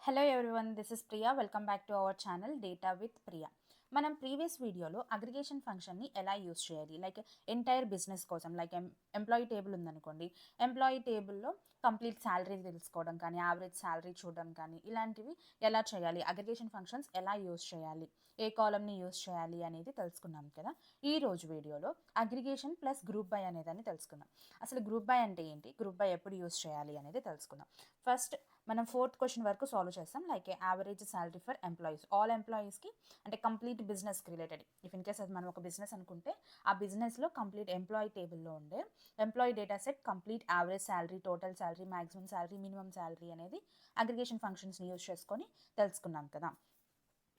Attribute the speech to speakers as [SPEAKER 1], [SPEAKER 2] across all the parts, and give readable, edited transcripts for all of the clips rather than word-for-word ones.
[SPEAKER 1] Hello everyone, this is Priya. Welcome back to our channel data with Priya. మనం previous వీడియోలో aggregation ఫంక్షన్ని ఎలా use చేయాలి, లైక్ ఎంటైర్ బిజినెస్ కోసం, లైక్ ఎంప్లాయీ టేబుల్ ఉందనుకోండి, ఎంప్లాయీ టేబుల్లో కంప్లీట్ శాలరీ తెలుసుకోవడం కానీ, యావరేజ్ శాలరీ చూడడం కానీ, ఇలాంటివి ఎలా చేయాలి, అగ్రిగేషన్ ఫంక్షన్స్ ఎలా యూస్ చేయాలి, ఏ కాలమ్ని యూస్ చేయాలి అనేది తెలుసుకున్నాం కదా. ఈ రోజు వీడియోలో అగ్రిగేషన్ ప్లస్ గ్రూప్ బై అనేదాన్ని తెలుసుకుందాం. అసలు గ్రూప్ బై అంటే ఏంటి, గ్రూప్ బై ఎప్పుడు యూస్ చేయాలి అనేది తెలుసుకుందాం. ఫస్ట్ మనం ఫోర్త్ క్వశ్చన్ వరకు సాల్వ్ చేస్తాం. Like average salary for employees, all ఎంప్లాయీస్కి, అంటే కంప్లీట్ బిజినెస్కి రిలేటెడ్. ఇఫ్ ఇన్ కేస్ అది మనం ఒక బిజినెస్ అనుకుంటే ఆ బిజినెస్లో కంప్లీట్ ఎంప్లాయీ టేబుల్లో ఉండే employee data set, complete average salary, total salary, maximum salary, minimum salary అనేది అగ్రిగేషన్ ఫంక్షన్స్ని యూజ్ చేసుకొని తెలుసుకున్నాం కదా.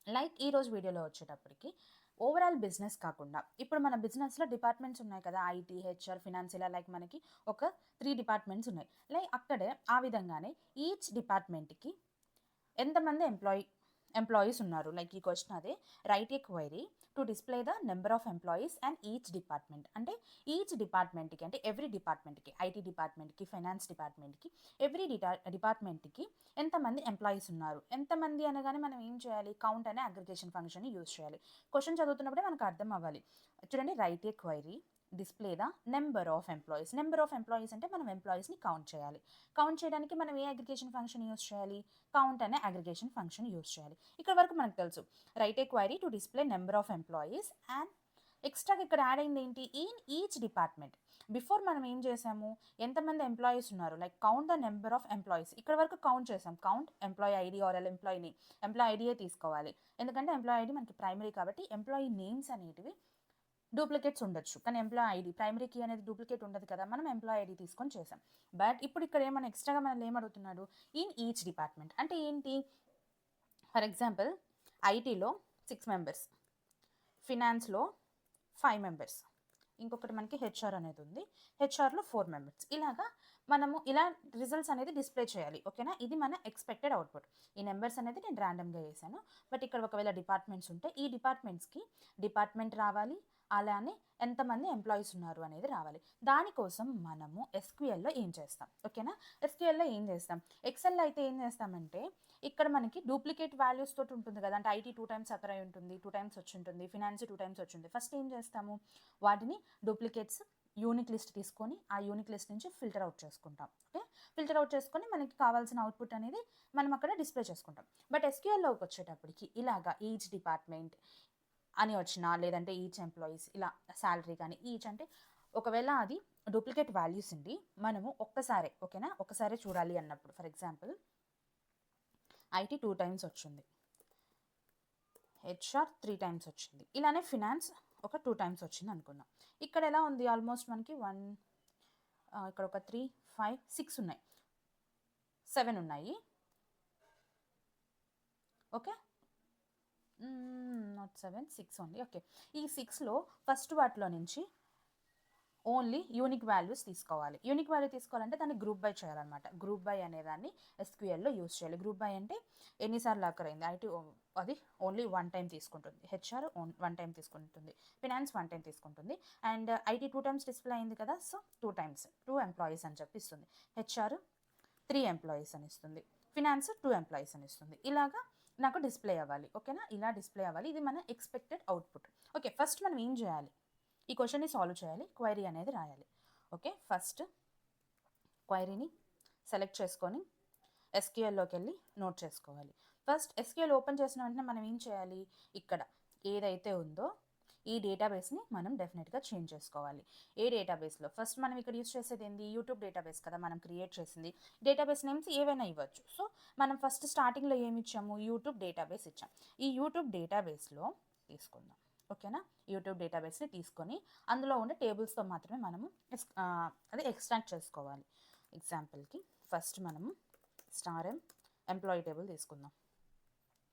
[SPEAKER 1] లైక్ ఈరోజు వీడియోలో వచ్చేటప్పటికి ఓవరాల్ బిజినెస్ కాకుండా ఇప్పుడు మన బిజినెస్లో డిపార్ట్మెంట్స్ ఉన్నాయి కదా, ఐటీ, హెచ్ఆర్, ఫినాన్స్, ఇలా లైక్ మనకి ఒక 3 డిపార్ట్మెంట్స్ ఉన్నాయి. లైక్ అక్కడే ఆ విధంగానే ఈచ్ డిపార్ట్మెంట్కి ఎంతమంది ఎంప్లాయీస్ ఉన్నారు, లైక్ ఈ క్వశ్చన్ అదే. Right A query to display the number of employees and each department. అంటే ఈచ్ డిపార్ట్మెంట్కి, అంటే ఎవ్రీ డిపార్ట్మెంట్కి, ఐటీ డిపార్ట్మెంట్కి, ఫైనాన్స్ డిపార్ట్మెంట్కి, ఎవ్రీ డిపార్ట్మెంట్కి ఎంతమంది ఎంప్లాయీస్ ఉన్నారు. ఎంతమంది అనగానే మనం ఏం చేయాలి, కౌంట్ అనే అగ్రిగేషన్ ఫంక్షన్ని యూజ్ చేయాలి. క్వశ్చన్ చదువుతున్నప్పుడే మనకు అర్థం అవ్వాలి. చూడండి, right A query display the number of employees. Number of employees అంటే మనం ఎంప్లాయీస్ని కౌంట్ చేయాలి. కౌంట్ చేయడానికి మనం ఏ అగ్రిగేషన్ ఫంక్షన్ యూస్ చేయాలి, కౌంట్ అనే అగ్రిగేషన్ ఫంక్షన్ యూస్ చేయాలి. ఇక్కడ వరకు మనకు తెలుసు, right A query to display number of employees and ఎక్స్ట్రాగా ఇక్కడ యాడ్ అయింది ఏంటి, ఇన్ ఈచ్ డిపార్ట్మెంట్. బిఫోర్ మనం ఏం చేసాము, ఎంతమంది ఎంప్లాయీస్ ఉన్నారు, like count the number of employees. ఇక్కడ వరకు కౌంట్ చేసాం, count employee ID or employee ఐడియే తీసుకోవాలి. ఎందుకంటే ఎంప్లాయీ ఐడి మనకి ప్రైమరీ కాబట్టి ఎంప్లాయీ నేమ్స్ అనేటివి డూప్లికేట్స్ ఉండొచ్చు, కానీ ఎంప్లాయీ ఐడి, ప్రైమరీ కీ అనేది డూప్లికేట్ ఉండదు కదా, మనం ఎంప్లాయీ ఐడి తీసుకొని చేసాం. బట్ ఇప్పుడు ఇక్కడ ఏమైనా ఎక్స్ట్రాగా మనల్ని ఏమడుగుతున్నాడు, ఇన్ ఈచ్ డిపార్ట్మెంట్ అంటే ఏంటి. ఫర్ ఎగ్జాంపుల్, ఐటీలో 6 మెంబర్స్, ఫినాన్స్లో 5 మెంబర్స్, ఇంకొకటి మనకి హెచ్ఆర్ అనేది ఉంది, హెచ్ఆర్లో 4 మెంబర్స్. ఇలాగా మనము ఇలా రిజల్ట్స్ అనేది డిస్ప్లే చేయాలి. ఓకేనా, ఇది మన ఎక్స్పెక్టెడ్ అవుట్పుట్. ఈ నెంబర్స్ అనేది నేను ర్యాండమ్గా వేసాను. బట్ ఇక్కడ ఒకవేళ డిపార్ట్మెంట్స్ ఉంటే ఈ డిపార్ట్మెంట్స్కి డిపార్ట్మెంట్ రావాలి, అలానే ఎంతమంది ఎంప్లాయీస్ ఉన్నారు అనేది రావాలి. దానికోసం మనము ఎస్క్యూఎల్లో ఏం చేస్తాం, ఓకేనా. ఎస్క్యూఎల్లో ఏం చేస్తాం, ఎక్సెల్లో అయితే ఏం చేస్తామంటే ఇక్కడ మనకి డూప్లికేట్ వాల్యూస్ తోటి ఉంటుంది కదా, అంటే ఐటీ 2 టైమ్స్ అక్కడ ఉంటుంది, 2 టైమ్స్ వచ్చి ఉంటుంది, ఫినాన్స్ 2 టైమ్స్ వచ్చి ఉంటుంది. ఫస్ట్ ఏం చేస్తాము, వాటిని డూప్లికేట్స్ యూనిక్ లిస్ట్ తీసుకొని ఆ యూనిక్ లిస్ట్ నుంచి ఫిల్టర్ అవుట్ చేసుకుంటాం. ఓకే, ఫిల్టర్ అవుట్ చేసుకొని మనకి కావాల్సిన అవుట్పుట్ అనేది మనం అక్కడ డిస్ప్లే చేసుకుంటాం. బట్ ఎస్క్యూఎల్లోకి వచ్చేటప్పటికి ఇలాగా ఈచ్ డిపార్ట్మెంట్ అని వచ్చినా, లేదంటే ఈచ్ ఎంప్లాయీస్, ఇలా శాలరీ కానీ ఈచ్ అంటే ఒకవేళ అది డూప్లికేట్ వాల్యూస్ ఉండి మనము ఒక్కసారే, ఓకేనా, ఒక్కసారే చూడాలి అన్నప్పుడు, ఫర్ ఎగ్జాంపుల్ ఐటీ 2 టైమ్స్ వచ్చింది, హెచ్ఆర్ 3 టైమ్స్ వచ్చింది, ఇలానే ఫినాన్స్ ఒక 2 టైమ్స్ వచ్చింది అనుకుందాం. ఇక్కడ ఎలా ఉంది, ఆల్మోస్ట్ మనకి ఇక్కడ ఒక 3, 5, 6 ఉన్నాయి, 7 ఉన్నాయి. Okay, not 7, 6 only. ఓకే, ఈ 6లో ఫస్ట్ వాటిలో నుంచి ఓన్లీ యూనిక్ వాల్యూస్ తీసుకోవాలి. యూనిక్ వాల్యూ తీసుకోవాలంటే దాన్ని గ్రూప్ బై చేయాలన్నమాట. గ్రూప్ బై అనేదాన్ని ఎస్క్యూఎల్లో యూస్ చేయాలి. గ్రూప్ బై అంటే ఎన్నిసార్లు అక్కర్ అయింది, ఐటీ అది ఓన్లీ 1 టైం తీసుకుంటుంది, హెచ్ఆర్ 1 టైం తీసుకుంటుంది, ఫినాన్స్ 1 టైం తీసుకుంటుంది, అండ్ ఐటీ 2 టైమ్స్ డిస్ప్లే అయింది కదా, సో 2 టైమ్స్ 2 ఎంప్లాయీస్ అని చెప్పి ఇస్తుంది. హెచ్ఆర్ 3 ఎంప్లాయీస్ అని ఇస్తుంది, ఫినాన్స్ 2 ఎంప్లాయీస్ అని ఇస్తుంది. ఇలాగా నాకు డిస్ప్లే అవ్వాలి. ఓకేనా, ఇలా డిస్ప్లే అవ్వాలి. ఇది మన ఎక్స్పెక్టెడ్ అవుట్పుట్. ఓకే, ఫస్ట్ మనం ఏం చేయాలి, ఈ క్వశ్చన్ని సాల్వ్ చేయాలి, క్వైరీ అనేది రాయాలి. ఓకే, ఫస్ట్ క్వైరీని సెలెక్ట్ చేసుకొని ఎస్క్యూఎల్లోకి వెళ్ళి నోట్ చేసుకోవాలి. ఫస్ట్ ఎస్క్యూఎల్ ఓపెన్ చేసిన వెంటనే మనం ఏం చేయాలి, ఇక్కడ ఏదైతే ఉందో ఈ డేటాబేస్ని మనం డెఫినెట్గా చేంజ్ చేసుకోవాలి. ఏ డేటాబేస్లో, ఫస్ట్ మనం ఇక్కడ యూస్ చేసేది ఏంది, యూట్యూబ్ డేటాబేస్ కదా మనం క్రియేట్ చేసింది. డేటాబేస్ నేమ్స్ ఏవైనా ఇవ్వచ్చు. సో మనం ఫస్ట్ స్టార్టింగ్లో ఏమి ఇచ్చాము, యూట్యూబ్ డేటాబేస్ ఇచ్చాం. ఈ యూట్యూబ్ డేటాబేస్లో తీసుకుందాం. ఓకేనా, యూట్యూబ్ డేటాబేస్ని తీసుకొని అందులో ఉండే టేబుల్స్తో మాత్రమే మనము అది ఎక్స్ట్రాక్ట్ చేసుకోవాలి. ఎగ్జాంపుల్కి ఫస్ట్ మనము ఎంప్లాయీ టేబుల్ తీసుకుందాం.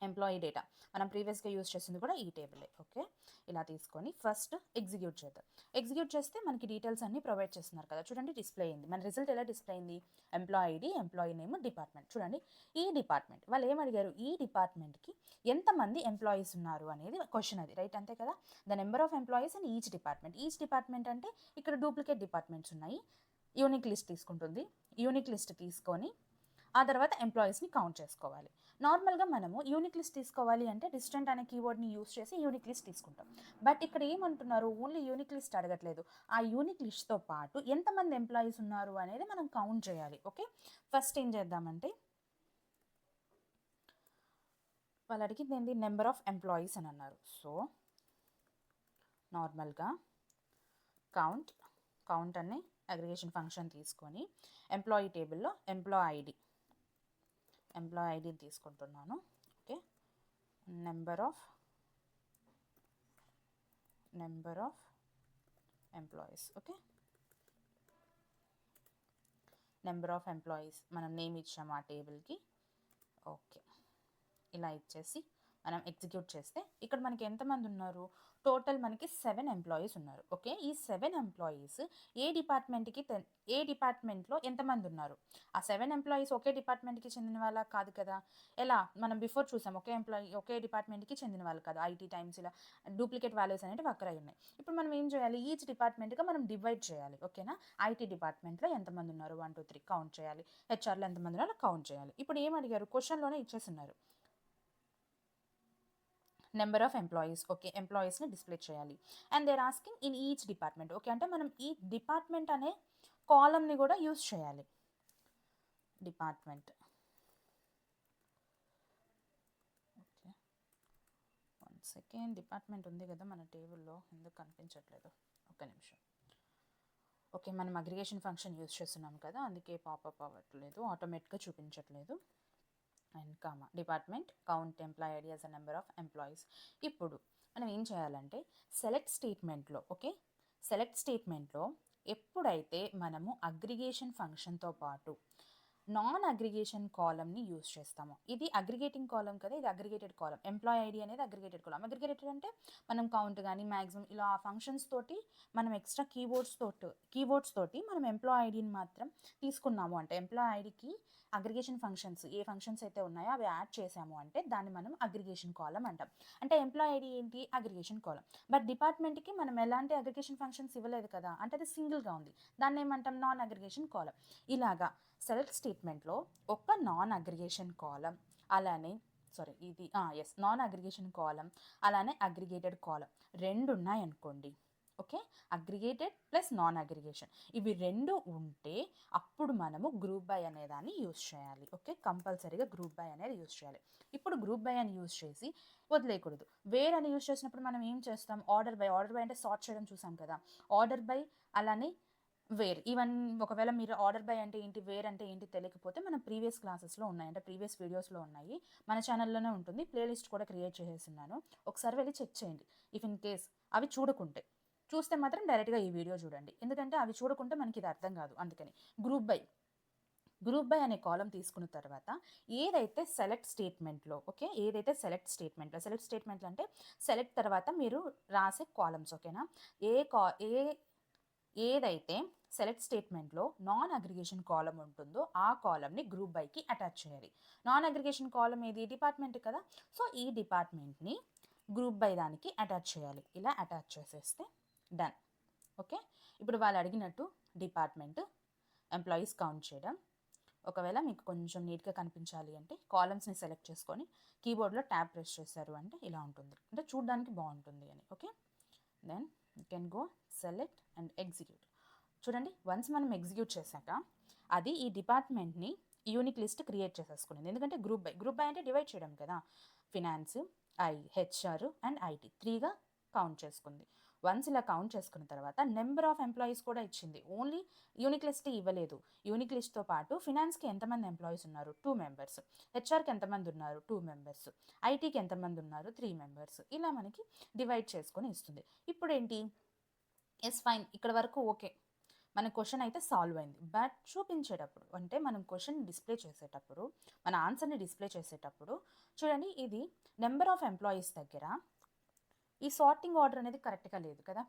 [SPEAKER 1] ఎంప్లాయీ డేటా మనం ప్రీవియస్గా యూస్ చేసింది కూడా ఈ టేబులే. ఓకే, ఇలా తీసుకొని ఫస్ట్ ఎగ్జిక్యూట్ చేద్దాం. ఎగ్జిక్యూట్ చేస్తే మనకి డీటెయిల్స్ అన్నీ ప్రొవైడ్ చేస్తున్నారు కదా, చూడండి డిస్ప్లే అయింది. మన రిజల్ట్ ఎలా డిస్ప్లే అయింది, employee ID, employee name, department. చూడండి, ఈ డిపార్ట్మెంట్ వాళ్ళు ఏమడిగారు, ఈ డిపార్ట్మెంట్కి ఎంతమంది ఎంప్లాయీస్ ఉన్నారు అనేది క్వశ్చన్, అది రైట్, అంతే కదా. The number of employees in each department. Each department అంటే ఇక్కడ డూప్లికేట్ డిపార్ట్మెంట్స్ ఉన్నాయి, యూనిక్ లిస్ట్ తీసుకుంటుంది. యూనిక్ లిస్ట్ తీసుకొని ఆ తర్వాత ఎంప్లాయీస్ని కౌంట్ చేసుకోవాలి. నార్మల్గా మనము యూనిక్ లిస్ట్ తీసుకోవాలి అంటే డిస్టెంట్ అనే కీవర్డ్ని యూస్ చేసి యూనిక్ లిస్ట్ తీసుకుంటాం. బట్ ఇక్కడ ఏమంటున్నారు, ఓన్లీ యూనిక్ లిస్ట్ అడగట్లేదు. ఆ యూనిక్ లిస్ట్తో పాటు ఎంతమంది ఎంప్లాయీస్ ఉన్నారు అనేది మనం కౌంట్ చేయాలి. ఓకే, ఫస్ట్ ఏం చేద్దామంటే వాళ్ళు అడిగింది ఏంటి, నెంబర్ ఆఫ్ ఎంప్లాయీస్ అని అన్నారు. సో నార్మల్గా కౌంట్ అనే అగ్రిగేషన్ ఫంక్షన్ తీసుకొని ఎంప్లాయీ టేబుల్లో ఎంప్లాయీ ఐడిని తీసుకుంటున్నాను. Okay, number of employees. Okay, number of employees మనం నేమ్ ఇచ్చాము ఆ టేబుల్కి. ఓకే, ఇలా ఇచ్చేసి మనం ఎగ్జిక్యూట్ చేస్తే ఇక్కడ మనకి ఎంతమంది ఉన్నారు, టోటల్ మనకి 7 ఎంప్లాయీస్ ఉన్నారు. ఓకే, ఈ 7 ఎంప్లాయీస్ ఏ డిపార్ట్మెంట్లో ఎంతమంది ఉన్నారు, ఆ 7 ఎంప్లాయీస్ ఒకే డిపార్ట్మెంట్కి చెందిన వాళ్ళ కాదు కదా. ఎలా మనం బిఫోర్ చూసాం, ఒకే డిపార్ట్మెంట్కి చెందిన వాళ్ళు కాదు. ఐటీ టైమ్స్ ఇలా డూప్లికేట్ వాల్యూస్ అనేవి అక్కడ ఉన్నాయి. ఇప్పుడు మనం ఏం చేయాలి, ఈచ్ డిపార్ట్మెంట్గా మనం డివైడ్ చేయాలి. ఓకేనా, ఐటీ డిపార్ట్మెంట్లో ఎంతమంది ఉన్నారు 1 2 3 కౌంట్ చేయాలి, హెచ్ఆర్లో ఎంతమంది ఉన్నారో కౌంట్ చేయాలి. ఇప్పుడు ఏం అడిగారు, క్వశ్చన్లోనే ఇచ్చేస్తున్నారు నెంబర్ ఆఫ్ ఎంప్లాయీస్. ఓకే, ఎంప్లాయీస్ని డిస్ప్లే చేయాలి. And they're asking in each department. Okay, అంటే మనం ఈ డిపార్ట్మెంట్ అనే కాలమ్ని కూడా యూస్ చేయాలి. డిపార్ట్మెంట్. ఓకే, 1 సెకండ్, డిపార్ట్మెంట్ ఉంది కదా మన టేబుల్లో, ఎందుకు కనిపించట్లేదు, ఒక్క నిమిషం. ఓకే, మనం అగ్రిగేషన్ ఫంక్షన్ యూస్ చేస్తున్నాం కదా, అందుకే పాపప్ అవ్వట్లేదు, ఆటోమేటిక్గా చూపించట్లేదు. And comma department count employee ID as a number of employees. ఇప్పుడు మనం ఏం చేయాలంటే సెలెక్ట్ స్టేట్మెంట్లో ఎప్పుడైతే మనము అగ్రిగేషన్ ఫంక్షన్తో పాటు నాన్ అగ్రిగేషన్ కాలమ్ని యూస్ చేస్తాము. ఇది అగ్రిగేటింగ్ కాలం కదా, ఇది అగ్రిగేటెడ్ కాలం. ఎంప్లాయీ ఐడి అనేది అగ్రిగేటెడ్ కాలం. అగ్రిగేటెడ్ అంటే మనం కౌంట్ కానీ మ్యాక్సిమం ఇలా ఫంక్షన్స్ తోటి మనం ఎక్స్ట్రా కీవర్డ్స్ తోటి మనం ఎంప్లాయీ ఐడిని మాత్రం తీసుకున్నాము అంటే, ఎంప్లాయీ ఐడికి అగ్రిగేషన్ ఫంక్షన్స్ ఏ ఫంక్షన్స్ అయితే ఉన్నాయో అవి యాడ్ చేసాము అంటే దాన్ని మనం అగ్రిగేషన్ కాలం అంటాం. అంటే ఎంప్లాయీ ఐడి ఏంటి, అగ్రిగేషన్ కాలం. బట్ డిపార్ట్మెంట్కి మనం ఎలాంటి అగ్రిగేషన్ ఫంక్షన్స్ ఇవ్వలేదు కదా, అంటే అది సింగిల్గా ఉంది, దాన్ని ఏమంటాం, నాన్ అగ్రిగేషన్ కాలం. ఇలాగా సెలెక్ట్ స్టేట్మెంట్లో ఒక నాన్ అగ్రిగేషన్ కాలం, అలానే నాన్ అగ్రిగేషన్ కాలం, అలానే అగ్రిగేటెడ్ కాలం రెండు ఉన్నాయనుకోండి. Okay, aggregated plus non aggregation ఇవి రెండు ఉంటే అప్పుడు మనము గ్రూప్ బై అనే దాన్ని యూస్ చేయాలి. ఓకే, కంపల్సరీగా గ్రూప్ బై అనేది యూస్ చేయాలి. ఇప్పుడు గ్రూప్ బై అని యూస్ చేసి వదిలేయకూడదు. వేర్ అని యూస్ చేసినప్పుడు మనం ఏం చేస్తాం, ఆర్డర్ బై అంటే సార్ట్ చేయడం చూసాం కదా, ఆర్డర్ బై అలానే వేర్. ఈవెన్ ఒకవేళ మీరు ఆర్డర్ బై అంటే ఏంటి, వేర్ అంటే ఏంటి తెలియకపోతే మన ప్రీవియస్ క్లాసెస్లో ఉన్నాయి, అంటే ప్రీవియస్ వీడియోస్లో ఉన్నాయి, మన ఛానల్లోనే ఉంటుంది, ప్లేలిస్ట్ కూడా క్రియేట్ చేసేస్తున్నాను, ఒకసారి వెళ్ళి చెక్ చేయండి. ఇఫ్ ఇన్ కేస్ అవి చూస్తే మాత్రం డైరెక్ట్గా ఈ వీడియో చూడండి, ఎందుకంటే అవి చూడకుంటే మనకి ఇది అర్థం కాదు. అందుకని గ్రూప్ బై అనే కాలం తీసుకున్న తర్వాత ఏదైతే సెలెక్ట్ స్టేట్మెంట్లో అంటే సెలెక్ట్ తర్వాత మీరు రాసే కాలమ్స్. ఓకేనా, ఏదైతే సెలెక్ట్ స్టేట్మెంట్లో నాన్ అగ్రిగేషన్ కాలం ఉంటుందో ఆ కాలంని గ్రూప్ బైకి అటాచ్ చేయాలి. నాన్ అగ్రిగేషన్ కాలం ఏది, డిపార్ట్మెంట్ కదా, సో ఈ డిపార్ట్మెంట్ని గ్రూప్ బై దానికి అటాచ్ చేయాలి. ఇలా అటాచ్ చేసేస్తే డన్. ఓకే, ఇప్పుడు వాళ్ళు అడిగినట్టు డిపార్ట్మెంట్ ఎంప్లాయీస్ కౌంట్ చేయడం. ఒకవేళ మీకు కొంచెం నీట్గా కనిపించాలి అంటే కాలమ్స్ని సెలెక్ట్ చేసుకొని కీబోర్డ్లో ట్యాబ్ ప్రెస్ చేశారు అంటే ఇలా ఉంటుంది, అంటే చూడడానికి బాగుంటుంది అని. Okay, then you can go select and execute. చూడండి, వన్స్ మనం ఎగ్జిక్యూట్ చేశాక అది ఈ డిపార్ట్మెంట్ని యూనిక్ లిస్ట్ క్రియేట్ చేసేసుకునేది, ఎందుకంటే గ్రూప్ బై అంటే డివైడ్ చేయడం కదా, ఫినాన్స్, హెచ్ఆర్ అండ్ ఐటీ 3గా కౌంట్ చేసుకుంది. వన్స్ ఇలా కౌంట్ చేసుకున్న తర్వాత నెంబర్ ఆఫ్ ఎంప్లాయీస్ కూడా ఇచ్చింది, ఓన్లీ యూనిక్ లిస్ట్ ఇవ్వలేదు. యూనిక్ లిస్ట్తో పాటు ఫినాన్స్కి ఎంతమంది ఎంప్లాయీస్ ఉన్నారు 2 మెంబర్స్, హెచ్ఆర్కి ఎంతమంది ఉన్నారు 2 మెంబర్స్, ఐటీకి ఎంతమంది ఉన్నారు 3 మెంబర్స్, ఇలా మనకి డివైడ్ చేసుకొని ఇస్తుంది. ఇప్పుడు ఏంటి, ఎస్ ఫైన్, ఇక్కడ వరకు ఓకే, మన క్వశ్చన్ అయితే సాల్వ్ అయింది. బట్ చూపించేటప్పుడు అంటే మనం క్వశ్చన్ డిస్ప్లే చేసేటప్పుడు, మన ఆన్సర్ని డిస్ప్లే చేసేటప్పుడు చూడండి, ఇది నెంబర్ ఆఫ్ ఎంప్లాయీస్ దగ్గర ఈ సార్టింగ్ ఆర్డర్ అనేది కరెక్ట్గా లేదు కదా.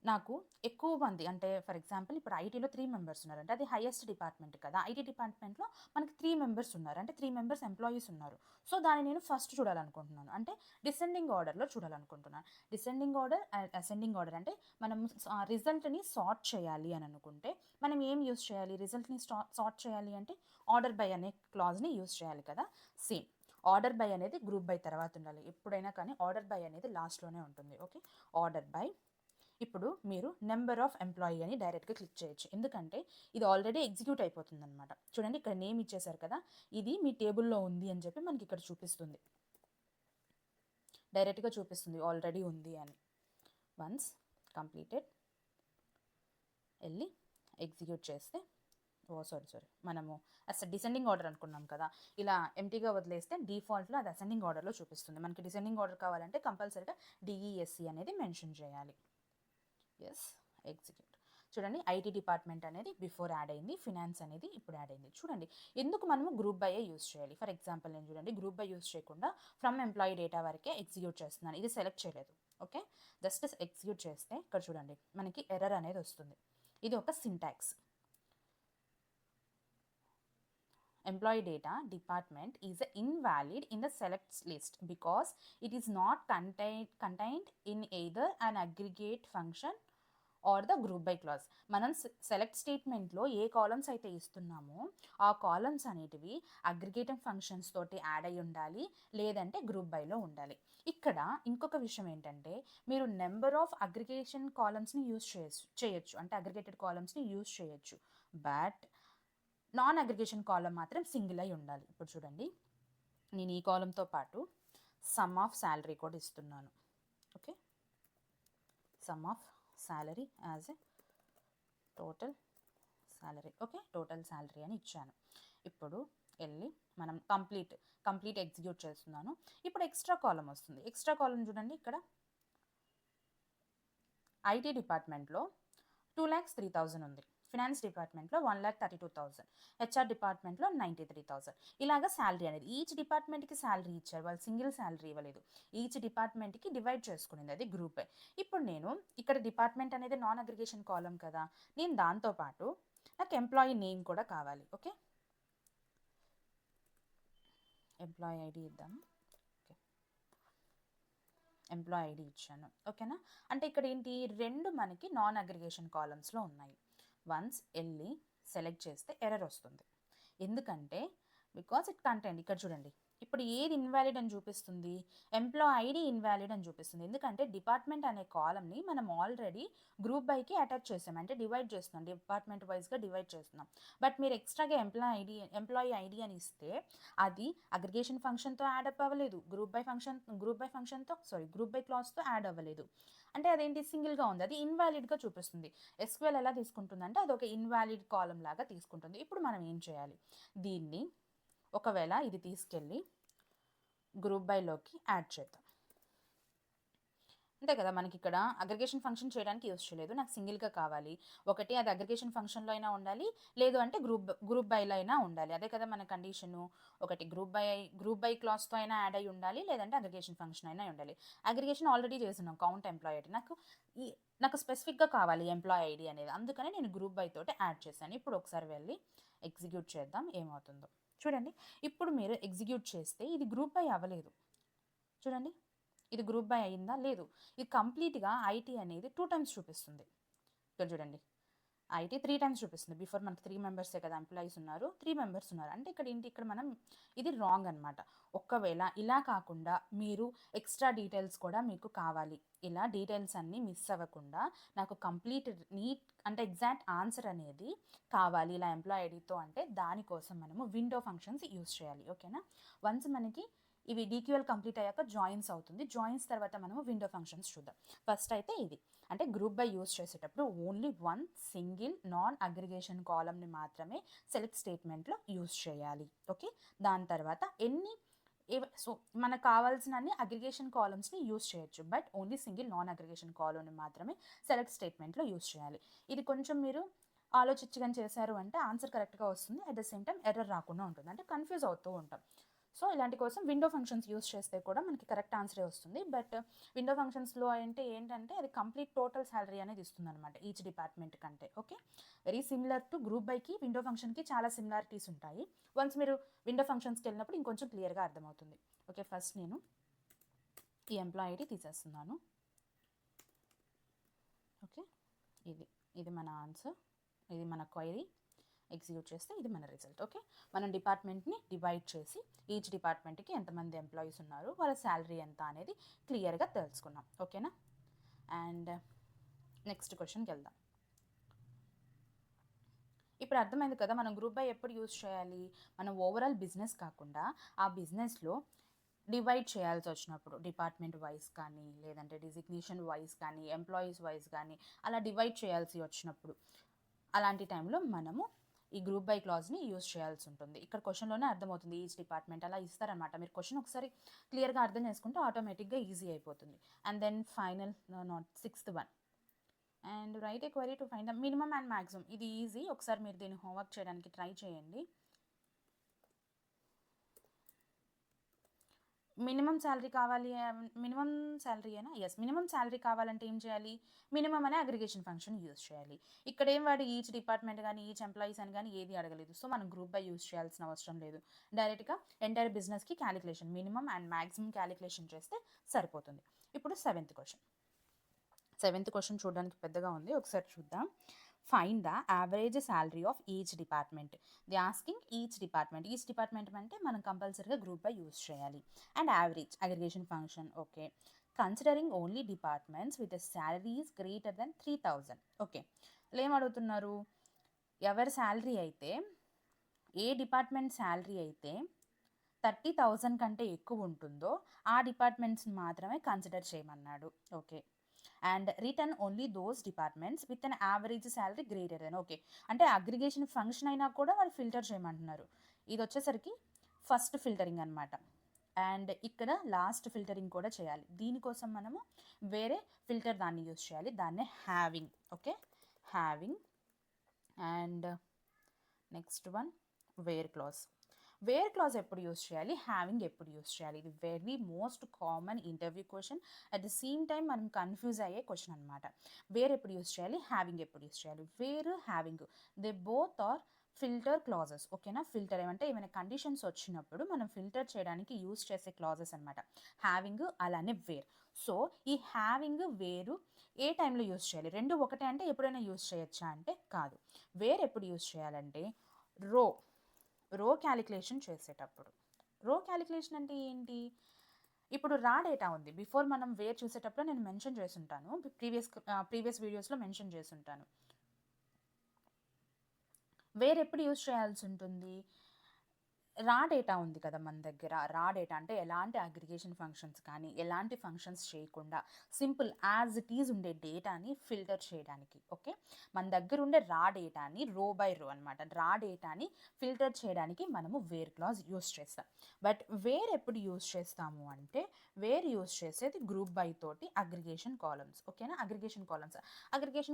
[SPEAKER 1] నాకు ఎక్కువ మంది అంటే ఫర్ ఎగ్జాంపుల్ ఇప్పుడు ఐటీలో 3 మెంబర్స్ ఉన్నారంటే అది హైయెస్ట్ డిపార్ట్మెంట్ కదా! ఐటీ డిపార్ట్మెంట్‌లో మనకి 3 మెంబర్స్ ఉన్నారు. అంటే 3 మెంబర్స్ ఎంప్లాయీస్ ఉన్నారు. సో, దాన్ని నేను ఫస్ట్ చూడాలనుకుంటున్నాను. అంటే డిసెండింగ్ ఆర్డర్‌లో చూడాలనుకుంటున్నాను. Descending order and ascending order అంటే మనం రిజల్ట్‌ని సార్ట్ చేయాలి అని అనుకుంటే మనం ఏం యూజ్ చేయాలి? రిజల్ట్‌ని సార్ట్ చేయాలి అంటే ఆర్డర్ బై అనే క్లాజ్‌ని యూజ్ చేయాలి కదా! సేమ్. ఆర్డర్ బై అనేది గ్రూప్ బై తర్వాత ఉండాలి. ఎప్పుడైనా కానీ ఆర్డర్ బై అనేది లాస్ట్‌లోనే ఉంటుంది. ఓకే. ఆర్డర్ బై ఇప్పుడు మీరు నెంబర్ ఆఫ్ ఎంప్లాయీ అని డైరెక్ట్గా క్లిక్ చేయొచ్చు. ఎందుకంటే ఇది ఆల్రెడీ ఎగ్జిక్యూట్ అయిపోతుంది అనమాట. చూడండి ఇక్కడ నేమ్ ఇచ్చేసారు కదా, ఇది మీ టేబుల్లో ఉంది అని చెప్పి మనకి ఇక్కడ చూపిస్తుంది, డైరెక్ట్గా చూపిస్తుంది ఆల్రెడీ ఉంది అని. వన్స్ కంప్లీటెడ్ వెళ్ళి ఎగ్జిక్యూట్ చేస్తే సారీ మనము అసలు డిసెండింగ్ ఆర్డర్ అనుకున్నాం కదా, ఇలా ఎంటీగా వదిలేస్తే డిఫాల్ట్లో అది అసెండింగ్ ఆర్డర్లో చూపిస్తుంది. మనకి డిసెండింగ్ ఆర్డర్ కావాలంటే కంపల్సరీగా డిఈఎస్సి అనేది మెన్షన్ చేయాలి. Yes, execute. చూడండి ఐటీ డిపార్ట్మెంట్ అనేది బిఫోర్ యాడ్ అయింది, ఫినాన్స్ అనేది ఇప్పుడు యాడ్ అయింది. చూడండి ఎందుకు మనము గ్రూప్ బై యూస్ చేయాలి. ఫర్ ఎగ్జాంపుల్ నేను చూడండి గ్రూప్ బై యూస్ చేయకుండా ఫ్రమ్ ఎంప్లాయీ డేటా వరకే ఎగ్జిక్యూట్ చేస్తున్నాను. ఇది సెలెక్ట్ చేయలేదు. ఓకే, జస్ట్ ఎగ్జిక్యూట్ చేస్తే ఇక్కడ చూడండి మనకి ఎర్రర్ అనేది వస్తుంది. ఇది ఒక syntax. Employee data department is invalid in the selects list because it is not contained in either an aggregate function or the group by clause. మనం సెలెక్ట్ స్టేట్మెంట్లో ఏ కాలమ్స్ అయితే ఇస్తున్నామో ఆ కాలమ్స్ అనేటివి అగ్రిగేటింగ్ ఫంక్షన్స్ తోటి యాడ్ అయి ఉండాలి, లేదంటే గ్రూప్ బైలో ఉండాలి. ఇక్కడ ఇంకొక విషయం ఏంటంటే మీరు నెంబర్ ఆఫ్ అగ్రిగేషన్ కాలమ్స్ని యూజ్ చేయొచ్చు, అంటే అగ్రిగేటెడ్ కాలమ్స్ని యూజ్ చేయొచ్చు. బట్ నాన్ అగ్రిగేషన్ కాలం మాత్రం సింగిల్ అయి ఉండాలి. ఇప్పుడు చూడండి నేను ఈ కాలంతో పాటు సమ్ ఆఫ్ శాలరీ కూడా ఇస్తున్నాను. Okay, some of salary as a total salary. Okay, total salary అని ఇచ్చాను. ఇప్పుడు వెళ్ళి మనం కంప్లీట్ ఎగ్జిక్యూట్ చేస్తున్నాను. ఇప్పుడు ఎక్స్ట్రా కాలం వస్తుంది. ఎక్స్ట్రా కాలం చూడండి ఇక్కడ ఐటీ డిపార్ట్మెంట్లో 2,03,000 ఉంది, ఫినాన్స్ డిపార్ట్మెంట్లో 1,32,000, హెచ్ఆర్ డిపార్ట్మెంట్లో 93,000. ఇలాగా శాలరీ అనేది ఈచ్ డిపార్ట్మెంట్కి శాలరీ ఇచ్చారు, వాళ్ళు సింగిల్ శాలరీ ఇవ్వలేదు. ఈచ్ డిపార్ట్మెంట్కి డివైడ్ చేసుకునేది అది గ్రూప్. ఇప్పుడు నేను ఇక్కడ డిపార్ట్మెంట్ అనేది నాన్ అగ్రిగేషన్ కాలం కదా, నేను దాంతోపాటు నాకు ఎంప్లాయీ నేమ్ కూడా కావాలి. ఓకే, ఎంప్లాయీ ఐడి ఇద్దాము. ఓకే, ఎంప్లాయీ ఐడి ఇచ్చాను. ఓకేనా, అంటే ఇక్కడ ఏంటి రెండు మనకి నాన్ అగ్రిగేషన్ కాలమ్స్లో ఉన్నాయి. వన్స్ వెళ్ళి సెలెక్ట్ చేస్తే ఎర్రర్ వస్తుంది. ఎందుకంటే బికాస్ ఇట్ కంటెంట్. ఇక్కడ చూడండి ఇప్పుడు ఏది ఇన్వాలిడ్ అని చూపిస్తుంది, ఎంప్లాయ్ ఐడి ఇన్వాలిడ్ అని చూపిస్తుంది. ఎందుకంటే డిపార్ట్మెంట్ అనే కాలమ్ని మనం ఆల్రెడీ గ్రూప్ బైకి అటాచ్ చేసాం, అంటే డివైడ్ చేస్తున్నాం, డిపార్ట్మెంట్ వైజ్గా డివైడ్ చేస్తున్నాం. బట్ మీరు ఎక్స్ట్రాగా ఎంప్లాయీ ఐడి అని ఇస్తే అది అగ్రిగేషన్ ఫంక్షన్తో యాడ్ అప్ అవ్వలేదు, గ్రూప్ బై క్లాస్తో యాడ్ అవ్వలేదు. అంటే అదేంటి సింగిల్గా ఉంది, అది ఇన్వాలిడ్గా చూపిస్తుంది. ఎస్క్యూఎల్ ఎలా తీసుకుంటుంది అంటే అది ఒక ఇన్వాలిడ్ కాలం లాగా తీసుకుంటుంది. ఇప్పుడు మనం ఏం చేయాలి, దీన్ని ఒకవేళ ఇది తీసుకెళ్ళి గ్రూప్ బైలోకి యాడ్ చేద్దాం. అంతే కదా, మనకి ఇక్కడ అగ్రిగేషన్ ఫంక్షన్ చేయడానికి యూస్ చేయలేదు, నాకు సింగిల్గా కావాలి. ఒకటి అది అగ్రిగేషన్ ఫంక్షన్లో అయినా ఉండాలి, లేదు అంటే గ్రూప్ బైలో అయినా ఉండాలి. అదే కదా మన కండిషను. ఒకటి గ్రూప్ బై క్లాస్తో అయినా యాడ్ అయి ఉండాలి, లేదంటే అగ్రిగేషన్ ఫంక్షన్ అయినా ఉండాలి. అగ్రిగేషన్ ఆల్రెడీ చేస్తున్నాం, కౌంట్ ఎంప్లాయీ ఐడి. నాకు స్పెసిఫిక్గా కావాలి ఎంప్లాయీ ఐడి అనేది, అందుకని నేను గ్రూప్ బై తోటి యాడ్ చేశాను. ఇప్పుడు ఒకసారి వెళ్ళి ఎగ్జిక్యూట్ చేద్దాం ఏమవుతుందో. చూడండి ఇప్పుడు మీరు ఎగ్జిక్యూట్ చేస్తే ఇది గ్రూప్ బై అవ్వలేదు. చూడండి ఇది గ్రూప్ బై అయిందా, లేదు. ఇది కంప్లీట్గా ఐటీ అనేది 2 టైమ్స్ చూపిస్తుంది. ఇక్కడ చూడండి ఐటీ 3 టైమ్స్ చూపిస్తుంది. బిఫోర్ మనకి 3 మెంబర్సే కదా ఎంప్లాయీస్ ఉన్నారు, 3 మెంబర్స్ ఉన్నారు. అంటే ఇక్కడ మనం ఇది రాంగ్ అనమాట. ఒకవేళ ఇలా కాకుండా మీరు ఎక్స్ట్రా డీటెయిల్స్ కూడా మీకు కావాలి, ఇలా డీటెయిల్స్ అన్నీ మిస్ అవ్వకుండా నాకు కంప్లీట్ నీట్ అంటే ఎగ్జాక్ట్ ఆన్సర్ అనేది కావాలి ఇలా ఎంప్లాయీ ఐడితో, అంటే దానికోసం మనము విండో ఫంక్షన్స్ యూస్ చేయాలి. ఓకేనా, వన్స్ మనకి ఇవి డీక్యూఎల్ కంప్లీట్ అయ్యాక జాయిన్స్ అవుతుంది. జాయిన్స్ తర్వాత మనము విండో ఫంక్షన్స్ చూద్దాం. ఫస్ట్ అయితే ఇది అంటే గ్రూప్ బై యూస్ చేసేటప్పుడు only one single non aggregation కాలమ్ని మాత్రమే సెలెక్ట్ స్టేట్మెంట్లో యూస్ చేయాలి. ఓకే, దాని తర్వాత సో మనకు కావాల్సిన అన్ని అగ్రిగేషన్ కాలమ్స్ని యూస్ చేయొచ్చు, but only single non aggregation కాలమ్ని మాత్రమే సెలెక్ట్ స్టేట్మెంట్లో యూస్ చేయాలి. ఇది కొంచెం మీరు ఆలోచించగానే చేశారు అంటే ఆన్సర్ కరెక్ట్గా వస్తుంది, at the same time error రాకుండా ఉంటుంది, అంటే కన్ఫ్యూజ్ అవుతూ ఉంటాం. సో ఇలాంటి కోసం విండో ఫంక్షన్స్ యూస్ చేస్తే కూడా మనకి కరెక్ట్ ఆన్సరే వస్తుంది. బట్ విండో ఫంక్షన్స్లో అంటే ఏంటంటే అది కంప్లీట్ టోటల్ శాలరీ అనేది ఇస్తుంది అనమాట ఈచ్ డిపార్ట్మెంట్ కంటే. Okay, very similar to group బైకి విండో ఫంక్షన్కి చాలా సిమిలారిటీస్ ఉంటాయి. వన్స్ మీరు విండో ఫంక్షన్స్కి వెళ్ళినప్పుడు ఇంకొంచెం క్లియర్గా అర్థమవుతుంది. ఓకే, ఫస్ట్ నేను ఈ ఎంప్లాయీ ఐడి తీసేస్తున్నాను. ఓకే, ఇది మన ఆన్సర్, ఇది మన క్వైరీ. ఎగ్జిక్యూట్ చేస్తే ఇది మన రిజల్ట్. ఓకే, మనం డిపార్ట్మెంట్ని డివైడ్ చేసి ఈచ్ డిపార్ట్మెంట్కి ఎంతమంది ఎంప్లాయీస్ ఉన్నారు, వాళ్ళ శాలరీ ఎంత అనేది క్లియర్గా తెలుసుకున్నాం. ఓకేనా, అండ్ నెక్స్ట్ క్వశ్చన్కి వెళ్దాం. ఇప్పుడు అర్థమైంది కదా మనం గ్రూప్ బై ఎప్పుడు యూజ్ చేయాలి, మనం ఓవరాల్ బిజినెస్ కాకుండా ఆ బిజినెస్లో డివైడ్ చేయాల్సి వచ్చినప్పుడు డిపార్ట్మెంట్ వైజ్ కానీ లేదంటే డిజిగ్నేషన్ వైజ్ కానీ ఎంప్లాయీస్ వైజ్ కానీ అలా డివైడ్ చేయాల్సి వచ్చినప్పుడు అలాంటి టైంలో మనము ఈ గ్రూప్ బై క్లాజ్ని యూజ్ చేయాల్సి ఉంటుంది. ఇక్కడ క్వశ్చన్లోనే అర్థమవుతుంది ఈచ్ డిపార్ట్మెంట్ అలా ఇస్తారనమాట. మీరు క్వశ్చన్ ఒకసారి క్లియర్గా అర్థం చేసుకుంటే ఆటోమేటిక్గా ఈజీ అయిపోతుంది. And then final sixth one, and write a query to find the minimum and maximum. ఇది ఈజీ, ఒకసారి మీరు దీన్ని హోంవర్క్ చేయడానికి ట్రై చేయండి. మినిమం శాలరీ కావాలి, మినిమం శాలరీ అయినా ఎస్ మినిమం శాలరీ కావాలంటే ఏం చేయాలి, మినిమం అనే అగ్రిగేషన్ ఫంక్షన్ యూజ్ చేయాలి. ఇక్కడ ఏం వాడు ఈచ్ డిపార్ట్మెంట్ కానీ ఈచ్ ఎంప్లాయీస్ అని కానీ ఏది అడగలేదు. సో మనం గ్రూప్ బై యూజ్ చేయాల్సిన అవసరం లేదు. డైరెక్ట్గా ఎంటైర్ బిజినెస్కి calculation minimum and maximum calculation చేస్తే సరిపోతుంది. ఇప్పుడు సెవెంత్ క్వశ్చన్ చూడడానికి పెద్దగా ఉంది, ఒకసారి చూద్దాం. Find the average salary of each department. The asking each department అంటే మనం కంపల్సరీగా గ్రూప్ బై యూజ్ చేయాలి. And average aggregation function. Okay, considering only departments with salaries greater than 3000. Okay, ఏం అడుగుతున్నారు, ఎవరి శాలరీ అయితే ఏ డిపార్ట్మెంట్ శాలరీ అయితే 30,000 కంటే ఎక్కువ ఉంటుందో ఆ డిపార్ట్మెంట్స్ని మాత్రమే కన్సిడర్ చేయమన్నాడు. Okay, and return only those departments with an average salary greater than. Okay, అంటే అగ్రిగేషన్ ఫంక్షన్ అయినా కూడా వాళ్ళు ఫిల్టర్ చేయమంటున్నారు. ఇది వచ్చేసరికి ఫస్ట్ ఫిల్టరింగ్ అనమాట. అండ్ ఇక్కడ లాస్ట్ ఫిల్టరింగ్ కూడా చేయాలి. దీనికోసం మనము వేరే ఫిల్టర్ దాన్ని యూజ్ చేయాలి, దాన్నే having. Okay, having. And next one where clause ఎప్పుడు యూజ్ చేయాలి, హ్యావింగ్ ఎప్పుడు యూజ్ చేయాలి. ఇది very most common interview question, at the same time మనం కన్ఫ్యూజ్ అయ్యే క్వశ్చన్ అనమాట. వేర్ ఎప్పుడు యూజ్ చేయాలి, హ్యావింగ్ ఎప్పుడు యూజ్ చేయాలి. Where having they both are filter clauses. ఓకేనా, ఫిల్టర్ ఏమంటే ఏమైనా కండిషన్స్ వచ్చినప్పుడు మనం ఫిల్టర్ చేయడానికి యూజ్ చేసే క్లాజెస్ అనమాట. హ్యావింగ్ అలానే వేర్. సో ఈ హ్యావింగ్ వేరు ఏ టైంలో యూజ్ చేయాలి, రెండు ఒకటే అంటే ఎప్పుడైనా యూజ్ చేయొచ్చా అంటే కాదు. వేర్ ఎప్పుడు యూజ్ చేయాలంటే రో క్యాలిక్యులేషన్ చేసేటప్పుడు. రో క్యాలిక్యులేషన్ అంటే ఏంటి, ఇప్పుడు రా డేటా ఉంది. బిఫోర్ మనం వేర్ చూసేటప్పుడు నేను మెన్షన్ చేసి ఉంటాను, ప్రీవియస్ వీడియోస్లో మెన్షన్ చేసి ఉంటాను. వేర్ ఎప్పుడు యూజ్ చేయాల్సి ఉంటుంది, రా డేటా ఉంది కదా మన దగ్గర. రా డేటా అంటే ఎలాంటి అగ్రిగేషన్ ఫంక్షన్స్ కానీ ఎలాంటి ఫంక్షన్స్ చేయకుండా సింపుల్ యాజ్ ఇట్ ఈజ్ ఉండే డేటాని ఫిల్టర్ చేయడానికి. ఓకే, మన దగ్గర ఉండే రా డేటాని రో బై రో అనమాట, రా డేటాని ఫిల్టర్ చేయడానికి మనము వేర్ క్లాజ్ యూజ్ చేస్తాం. బట్ వేర్ ఎప్పుడు యూజ్ చేస్తాము అంటే వేర్ యూజ్ చేసేది గ్రూప్ బై తోటి అగ్రిగేషన్ కాలమ్స్. ఓకేనా, అగ్రిగేషన్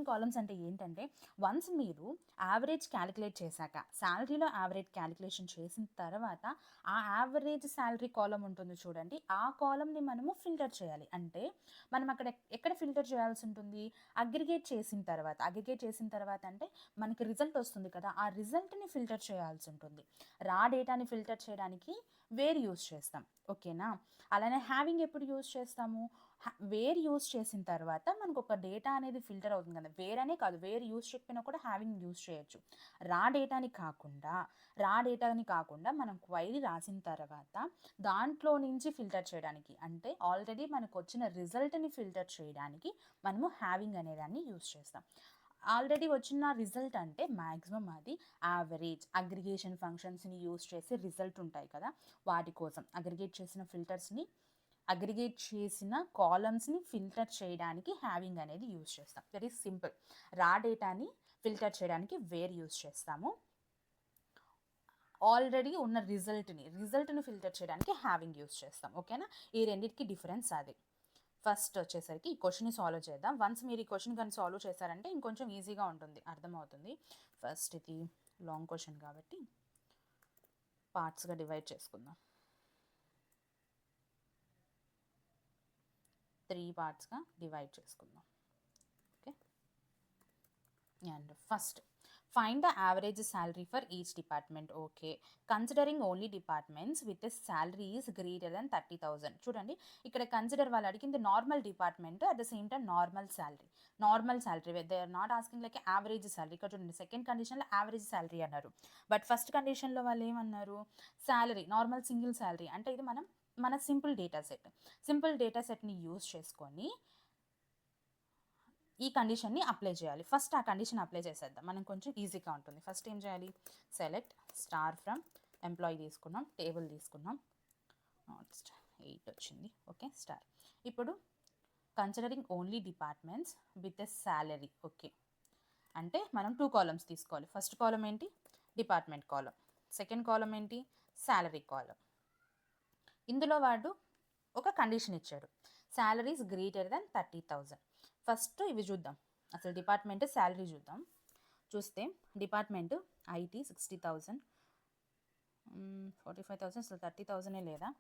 [SPEAKER 1] కాలమ్స్ అంటే ఏంటంటే వన్స్ మీరు యావరేజ్ క్యాలిక్యులేట్ చేశాక శాలరీలో యావరేజ్ క్యాలిక్యులేషన్ చేసిన తర్వాత ఆ యావరేజ్ శాలరీ కాలం ఉంటుంది చూడండి, ఆ కాలంని మనము ఫిల్టర్ చేయాలి. అంటే మనం అక్కడ ఎక్కడ ఫిల్టర్ చేయాల్సి ఉంటుంది, అగ్రిగేట్ చేసిన తర్వాత అంటే మనకి రిజల్ట్ వస్తుంది కదా, ఆ రిజల్ట్ని ఫిల్టర్ చేయాల్సి ఉంటుంది. రా డేటాని ఫిల్టర్ చేయడానికి వేర్ యూజ్ చేస్తాం. ఓకేనా, అలానే హ్యావింగ్ ఎప్పుడు యూజ్ చేస్తాము, వేర్ యూజ్ చేసిన తర్వాత మనకు ఒక డేటా అనేది ఫిల్టర్ అవుతుంది కదా. వేర్ అనే కాదు, వేర్ యూజ్ చెప్పినా కూడా హ్యావింగ్ యూజ్ చేయొచ్చు. రా డేటాని కాకుండా మనం క్వైరీ రాసిన తర్వాత దాంట్లో నుంచి ఫిల్టర్ చేయడానికి, అంటే ఆల్రెడీ మనకు వచ్చిన రిజల్ట్ని ఫిల్టర్ చేయడానికి మనము హ్యావింగ్ అనేదాన్ని యూజ్ చేస్తాం. ఆల్రెడీ వచ్చిన రిజల్ట్ అంటే మ్యాక్సిమం అది యావరేజ్ అగ్రిగేషన్ ఫంక్షన్స్ని యూజ్ చేసి రిజల్ట్ ఉంటాయి కదా, వాటి కోసం అగ్రిగేట్ చేసిన కాలమ్స్ని ఫిల్టర్ చేయడానికి హ్యావింగ్ అనేది యూజ్ చేస్తాం. Very simple. రా డేటాని ఫిల్టర్ చేయడానికి వేర్ యూజ్ చేస్తాము, ఆల్రెడీ ఉన్న రిజల్ట్ని ఫిల్టర్ చేయడానికి హ్యావింగ్ యూజ్ చేస్తాం. ఓకేనా, ఈ రెండింటికి డిఫరెన్స్ అది. ఫస్ట్ వచ్చేసరికి ఈ క్వశ్చన్ని సాల్వ్ చేద్దాం. వన్స్ మీరు ఈ క్వశ్చన్ కానీ సాల్వ్ చేశారంటే ఇంకొంచెం ఈజీగా ఉంటుంది, అర్థమవుతుంది. ఫస్ట్ ఇది లాంగ్ క్వశ్చన్ కాబట్టి పార్ట్స్గా డివైడ్ చేసుకుందాం. 3 పార్ట్స్గా డివైడ్ చేసుకుందాం. Okay, and first find the average salary for each department. Okay, considering only departments with salary is greater than 30,000. చూడండి, ఇక్కడ కన్సిడర్ వాళ్ళు అడిగింది normal department, at the same time normal salary they are not asking like average salary. ఇక్కడ చూడండి, second కండిషన్లో average salary అన్నారు, but first కండిషన్లో వాళ్ళు ఏమన్నారు, శాలరీ నార్మల్ సింగిల్ శాలరీ. అంటే ఇది మన సింపుల్ డేటా సెట్ని యూజ్ చేసుకొని ఈ కండిషన్ని అప్లై చేయాలి. ఫస్ట్ ఆ కండిషన్ అప్లై చేసేద్దాం, మనం కొంచెం ఈజీగా ఉంటుంది. ఫస్ట్ ఏం చేయాలి, సెలెక్ట్ స్టార్ ఫ్రమ్ ఎంప్లాయీ తీసుకున్నాం, టేబుల్ తీసుకున్నాం, 8 వచ్చింది. Okay, star. ఇప్పుడు considering only departments with a salary. Okay, అంటే మనం 2 కాలమ్స్ తీసుకోవాలి. ఫస్ట్ కాలం ఏంటి, డిపార్ట్మెంట్ కాలం. సెకండ్ కాలం ఏంటి, శాలరీ కాలం. ఇందులో వాడు ఒక కండిషన్ ఇచ్చాడు, శాలరీస్ గ్రేటర్ దెన్ 30,000. ఫస్ట్ ఇవి చూద్దాం, అసలు డిపార్ట్మెంట్ శాలరీ చూద్దాం. చూస్తే డిపార్ట్మెంట్ ఐటీ 60,000, 45,000, అసలు 30,000 లేదా.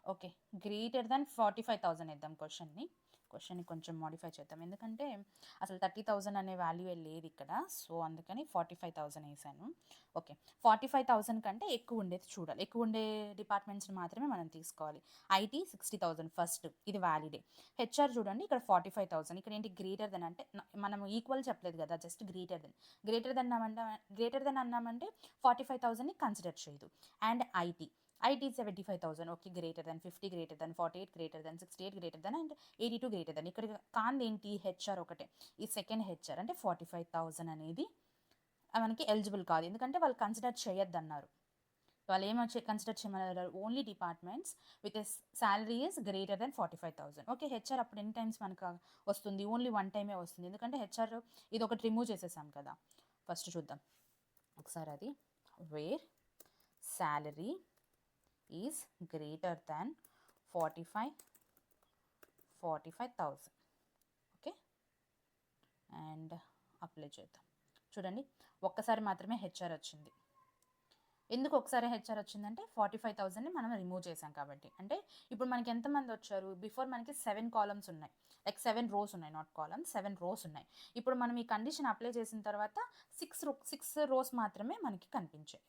[SPEAKER 1] ఓకే, గ్రేటర్ దెన్ 45,000 ఇద్దాం. క్వశ్చన్ని కొంచెం మాడిఫై చేద్దాం, ఎందుకంటే అసలు 30,000 అనే వాల్యూ లేదు ఇక్కడ, సో అందుకని 45,000 వేసాను. ఓకే, 45,000 కంటే ఎక్కువ ఉండేది చూడాలి, ఎక్కువ ఉండే డిపార్ట్మెంట్స్ని మాత్రమే మనం తీసుకోవాలి. ఐటీ 60,000 ఫస్ట్, ఇది వ్యాలిడే. హెచ్ఆర్ చూడండి, ఇక్కడ 45,000. ఇక్కడ ఏంటి, గ్రేటర్ దెన్ అంటే మనం ఈక్వల్ చెప్పలేదు కదా, జస్ట్ గ్రేటర్ దెన్ అన్నామంటే 45,000ని కన్సిడర్ చేయదు. And IT 75,000. Okay, greater than 50, greater than 48, greater than 68, greater than and 82, greater than. ఇక్కడ కాంది ఏంటి, హెచ్ఆర్ ఒకటే. ఈ సెకండ్ హెచ్ఆర్ అంటే 45,000 అనేది మనకి ఎలిజిబుల్ కాదు, ఎందుకంటే వాళ్ళు కన్సిడర్ చేయొద్దన్నారు. వాళ్ళు ఏమొచ్చి కన్సిడర్ చేయమన్నారు, only departments with salary is greater then 45,000. Okay, HR అప్పుడు ఎన్ని టైమ్స్ మనకు వస్తుంది, ఓన్లీ 1 టైమే వస్తుంది, ఎందుకంటే హెచ్ఆర్ ఇది ఒకటి రిమూవ్ చేసేసాం కదా. ఫస్ట్ చూద్దాం ఒకసారి, అది wear salary is greater than 45,000. Okay, and apply చేద్దాం. చూడండి, ఒక్కసారి మాత్రమే హెచ్ఆర్ వచ్చింది. ఎందుకు ఒకసారి హెచ్ఆర్ వచ్చిందంటే 45,000ని మనం రిమూవ్ చేసాం కాబట్టి. అంటే ఇప్పుడు మనకి ఎంతమంది వచ్చారు, బిఫోర్ మనకి 7 కాలమ్స్ ఉన్నాయి, లైక్ 7 రోస్ ఉన్నాయి, నాట్ కాలమ్స్, 7 రోస్ ఉన్నాయి. ఇప్పుడు మనం ఈ కండిషన్ అప్లై చేసిన తర్వాత 6 రోస్ మాత్రమే మనకి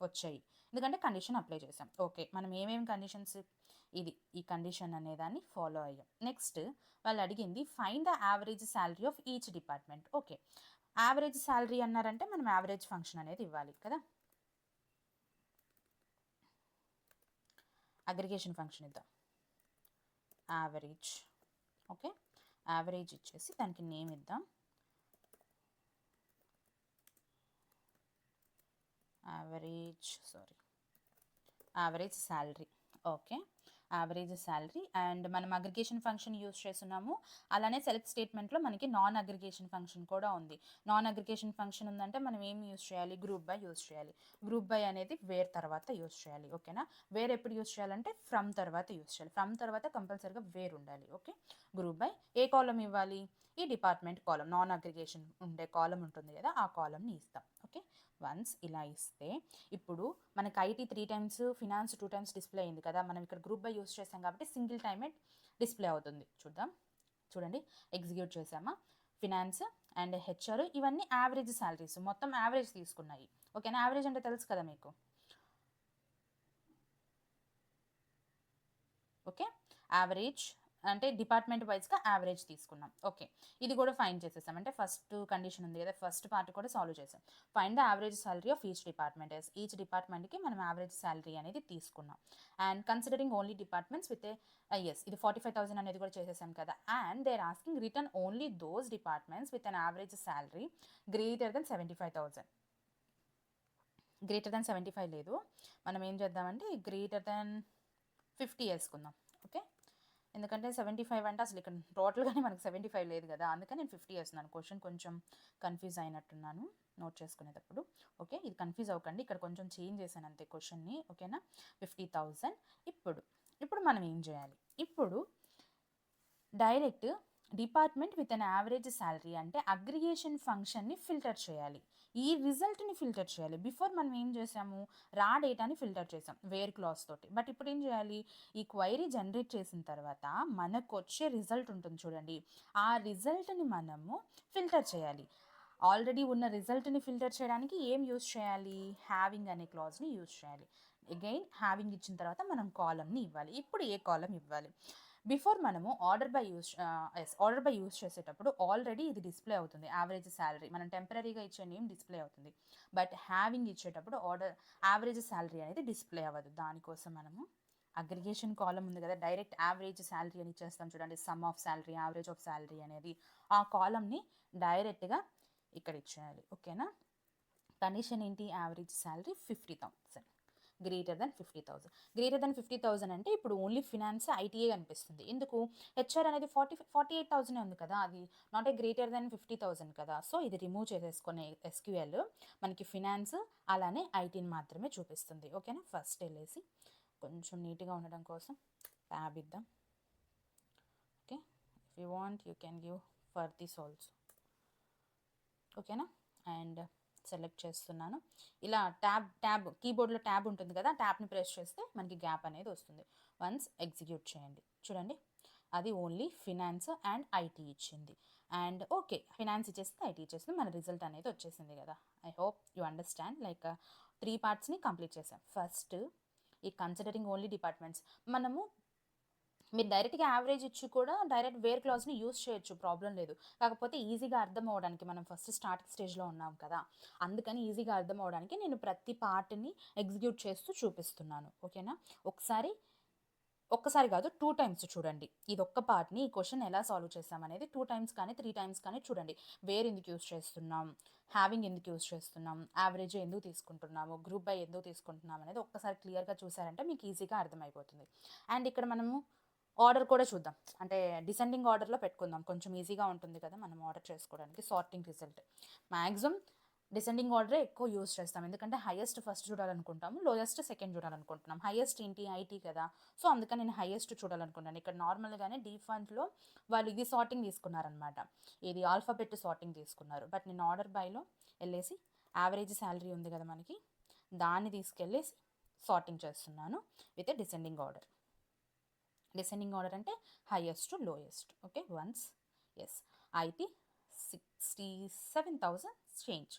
[SPEAKER 1] వచ్చాయి, ఎందుకంటే కండిషన్ అప్లై చేసాం. ఓకే, మనం ఏమేమి కండిషన్స్, ఈ కండిషన్ అనేదాన్ని ఫాలో అయ్యాం. నెక్స్ట్ వాళ్ళు అడిగింది find the average salary of each department. Okay, average salary అన్నారంటే మనం యావరేజ్ ఫంక్షన్ అనేది ఇవ్వాలి కదా. అగ్రిగేషన్ ఫంక్షన్ ఇద్దాం, యావరేజ్. ఓకే, యావరేజ్ ఇచ్చేసి దానికి నేమ్ ఇద్దాం, average salary. Okay, average salary. And మనం అగ్రిగేషన్ ఫంక్షన్ యూజ్ చేస్తున్నాము, అలానే సెలెక్ట్ స్టేట్మెంట్లో మనకి నాన్ అగ్రిగేషన్ ఫంక్షన్ కూడా ఉంది. నాన్ అగ్రిగేషన్ ఫంక్షన్ ఉందంటే మనం ఏం యూజ్ చేయాలి, గ్రూప్ బై యూజ్ చేయాలి. గ్రూప్ బై అనేది వేర్ తర్వాత యూజ్ చేయాలి. ఓకేనా, వేర్ ఎప్పుడు యూజ్ చేయాలంటే ఫ్రమ్ తర్వాత యూజ్ చేయాలి, ఫ్రమ్ తర్వాత కంపల్సరీగా వేర్ ఉండాలి. ఓకే, గ్రూప్ బై ఏ కాలం ఇవ్వాలి, ఈ డిపార్ట్మెంట్ కాలం, నాన్ అగ్రిగేషన్ ఉండే కాలం ఉంటుంది కదా, ఆ కాలంని ఇస్తాం. ఓకే, వన్స్ ఇలా ఇస్తే ఇప్పుడు మనకి IT 3 times, finance 2 times display అయింది కదా, మనం ఇక్కడ గ్రూప్ బై యూస్ చేసాం కాబట్టి సింగిల్ టైమే డిస్ప్లే అవుతుంది. చూడండి, ఎగ్జిక్యూట్ చేసామా, ఫినాన్స్ అండ్ హెచ్ఆర్ ఇవన్నీ యావరేజ్ శాలరీస్, మొత్తం యావరేజ్ తీసుకున్నాయి. ఓకేనా, యావరేజ్ అంటే తెలుసు కదా మీకు. ఓకే, యావరేజ్ అంటే డిపార్ట్మెంట్ వైజ్గా యావరేజ్ తీసుకున్నాం. ఓకే, ఇది కూడా ఫైండ్ చేసేసాం, అంటే ఫస్ట్ కండిషన్ ఉంది కదా, ఫస్ట్ పార్ట్ కూడా సాల్వ్ చేసాం. Find the average salary of each department. Each డిపార్ట్మెంట్కి మనం యావరేజ్ శాలరీ అనేది తీసుకున్నాం. And considering only departments with ఇది 45,000 అనేది కూడా చేసేసాం కదా. And they are asking return only those departments with an average salary greater than 75,000. Greater than 75 లేదు, మనం ఏం చేద్దామంటే గ్రేటర్ దెన్ 50 వేసుకుందాం. ఓకే, ఎందుకంటే 75 అంటే అసలు ఇక్కడ టోటల్గానే మనకు 75 లేదు కదా, అందుకని నేను 50 వేస్తున్నాను. క్వశ్చన్ కొంచెం కన్ఫ్యూజ్ అయినట్టున్నాను నోట్ చేసుకునేటప్పుడు. ఓకే, ఇది కన్ఫ్యూజ్ అవ్వకండి, ఇక్కడ కొంచెం చేంజ్ చేశాను అంతే క్వశ్చన్ని. ఓకేనా, 50,000. ఇప్పుడు మనం ఏం చేయాలి, ఇప్పుడు direct department with an average salary అంటే అగ్రిగేషన్ ఫంక్షన్ని ఫిల్టర్ చేయాలి. ఈ రిజల్ట్ని ఫిల్టర్ చేయాలి. బిఫోర్ మనం ఏం చేసాము, రా డేటాని ఫిల్టర్ చేసాం వేర్ క్లాస్ తోటి. బట్ ఇప్పుడు ఏం చేయాలి, ఈ క్వైరీ జనరేట్ చేసిన తర్వాత మనకు వచ్చే రిజల్ట్ ఉంటుంది చూడండి, ఆ రిజల్ట్ని మనము ఫిల్టర్ చేయాలి. ఆల్రెడీ ఉన్న రిజల్ట్ని ఫిల్టర్ చేయడానికి ఏం యూజ్ చేయాలి, హ్యావింగ్ అనే క్లాజ్ని యూజ్ చేయాలి. అగైన్ హ్యావింగ్ ఇచ్చిన తర్వాత మనం కాలమ్ని ఇవ్వాలి. ఇప్పుడు ఏ కాలం ఇవ్వాలి, బిఫోర్ మనము ఆర్డర్ బై యూజ్ చేసేటప్పుడు ఆల్రెడీ ఇది డిస్ప్లే అవుతుంది, యావరేజ్ శాలరీ మనం టెంపరీగా ఇచ్చే నేమ్ డిస్ప్లే అవుతుంది. బట్ హ్యావింగ్ ఇచ్చేటప్పుడు యావరేజ్ శాలరీ అనేది డిస్ప్లే అవ్వదు. దానికోసం మనము అగ్రిగేషన్ కాలం ఉంది కదా, డైరెక్ట్ యావరేజ్ శాలరీ అని ఇచ్చేస్తాం చూడండి, some of salary, average of salary అనేది, ఆ కాలంని డైరెక్ట్గా ఇక్కడ ఇచ్చేయాలి. ఓకేనా. కండిషన్ ఏంటి, average salary 50,000, greater than 50,000. Greater than 50,000 అంటే ఇప్పుడు ఓన్లీ ఫినాన్స్ ఐటీఏ కనిపిస్తుంది. ఎందుకు, హెచ్ఆర్ అనేది 48,000 ఉంది కదా, అది నాట్ ఏ గ్రేటర్ దెన్ 50,000 కదా. సో ఇది రిమూవ్ చేసేసుకునే ఎస్క్యూఎల్ మనకి ఫినాన్స్ అలానే ఐటీని మాత్రమే చూపిస్తుంది. ఓకేనా. ఫస్ట్ వెళ్ళేసి కొంచెం నీట్గా ఉండడం కోసం ట్యాబ్ ఇద్దాం. Okay, if you want you can give for this also. ఓకేనా. అండ్ సెలెక్ట్ చేస్తున్నాను. ఇలా ట్యాబ్ కీబోర్డ్లో ట్యాబ్ ఉంటుంది కదా, ట్యాబ్ని ప్రెస్ చేస్తే మనకి గ్యాప్ అనేది వస్తుంది. వన్స్ ఎగ్జిక్యూట్ చేయండి, చూడండి అది ఓన్లీ ఫినాన్స్ అండ్ ఐటీ ఇచ్చింది. అండ్ ఓకే, ఫినాన్స్ ఇచ్చేసింది, ఐటీ ఇచ్చేసింది, మన రిజల్ట్ అనేది వచ్చేసింది కదా. I hope you understand. Like 3 పార్ట్స్ని కంప్లీట్ చేసాం. ఫస్ట్ ఈ కన్సిడరింగ్ ఓన్లీ డిపార్ట్మెంట్స్, మనము మీరు డైరెక్ట్గా యావరేజ్ ఇచ్చి కూడా డైరెక్ట్ వేర్ క్లాజ్ని యూస్ చేయొచ్చు, ప్రాబ్లం లేదు. కాకపోతే ఈజీగా అర్థం అవ్వడానికి, మనం ఫస్ట్ స్టార్టింగ్ స్టేజ్లో ఉన్నాం కదా, అందుకని ఈజీగా అర్థం అవ్వడానికి నేను ప్రతి పార్ట్ని ఎగ్జిక్యూట్ చేస్తూ చూపిస్తున్నాను. ఓకేనా. ఒక్కసారి కాదు 2 టైమ్స్ చూడండి. ఇది ఒక్క పార్ట్ని, ఈ క్వశ్చన్ ఎలా సాల్వ్ చేస్తామనేది 2 టైమ్స్ కానీ 3 టైమ్స్ కానీ చూడండి. వేర్ ఎందుకు యూస్ చేస్తున్నాం, హ్యావింగ్ ఎందుకు యూస్ చేస్తున్నాం, యావరేజ్ ఎందుకు తీసుకుంటున్నాము, గ్రూప్ బై ఎందుకు తీసుకుంటున్నాం అనేది ఒక్కసారి క్లియర్గా చూసారంటే మీకు ఈజీగా అర్థమైపోతుంది. అండ్ ఇక్కడ మనము ఆర్డర్ కూడా చూద్దాం, అంటే డిసెండింగ్ ఆర్డర్లో పెట్టుకుందాం, కొంచెం ఈజీగా ఉంటుంది కదా మనం ఆర్డర్ చేసుకోవడానికి. సార్టింగ్ రిజల్ట్ మ్యాక్సిమం డిసెండింగ్ ఆర్డరే ఎక్కువ యూస్ చేస్తాం, ఎందుకంటే హైయెస్ట్ ఫస్ట్ చూడాలనుకుంటాము, లోయెస్ట్ సెకండ్ చూడాలనుకుంటున్నాం. హైయెస్ట్ ఏంటి, ఐటీ కదా, సో అందుకని నేను హైయెస్ట్ చూడాలనుకుంటాను. ఇక్కడ నార్మల్గానే డిఫాల్ట్లో వాళ్ళు ఇది సార్టింగ్ తీసుకున్నారనమాట, ఇది ఆల్ఫాబెట్ సార్టింగ్ తీసుకున్నారు. బట్ నేను ఆర్డర్ బైలో వెళ్ళేసి యావరేజ్ శాలరీ ఉంది కదా మనకి, దాన్ని తీసుకెళ్ళేసి సార్టింగ్ చేస్తున్నాను with descending order. Descending order అంటే highest to lowest. Okay, once yes, IT 67,000 change,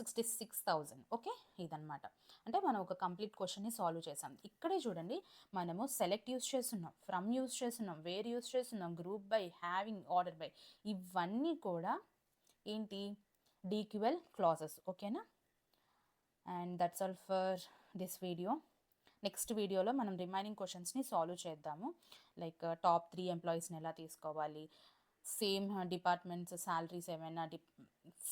[SPEAKER 1] 66,000. Okay, ఇదనమాట. అంటే మనం ఒక కంప్లీట్ క్వశ్చన్ని సాల్వ్ చేసాం. ఇక్కడే చూడండి, మనము సెలెక్ట్ యూస్ చేస్తున్నాం, ఫ్రమ్ యూస్ చేస్తున్నాం, వేర్ యూస్ చేస్తున్నాం, group by, having, order by, ఇవన్నీ కూడా ఏంటి, డిక్యూఎల్ క్లాజెస్. ఓకేనా. And that's all for this video. Next వీడియోలో మనం రిమైనింగ్ క్వశ్చన్స్ని సాల్వ్ చేద్దాము. లైక్ టాప్ 3 ఎంప్లాయీస్ని ఎలా తీసుకోవాలి, సేమ్ డిపార్ట్మెంట్స్ శాలరీస్ ఏమైనా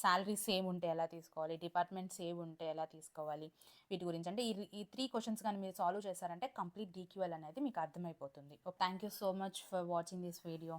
[SPEAKER 1] శాలరీ సేమ్ ఉంటే ఎలా తీసుకోవాలి, డిపార్ట్మెంట్ సేమ్ ఉంటే ఎలా తీసుకోవాలి, వీటి గురించి. అంటే ఈ 3 క్వశ్చన్స్ కానీ మీరు సాల్వ్ చేశారంటే కంప్లీట్ డిక్యూఎల్ అనేది మీకు అర్థమైపోతుంది. Thank you so much for watching this video.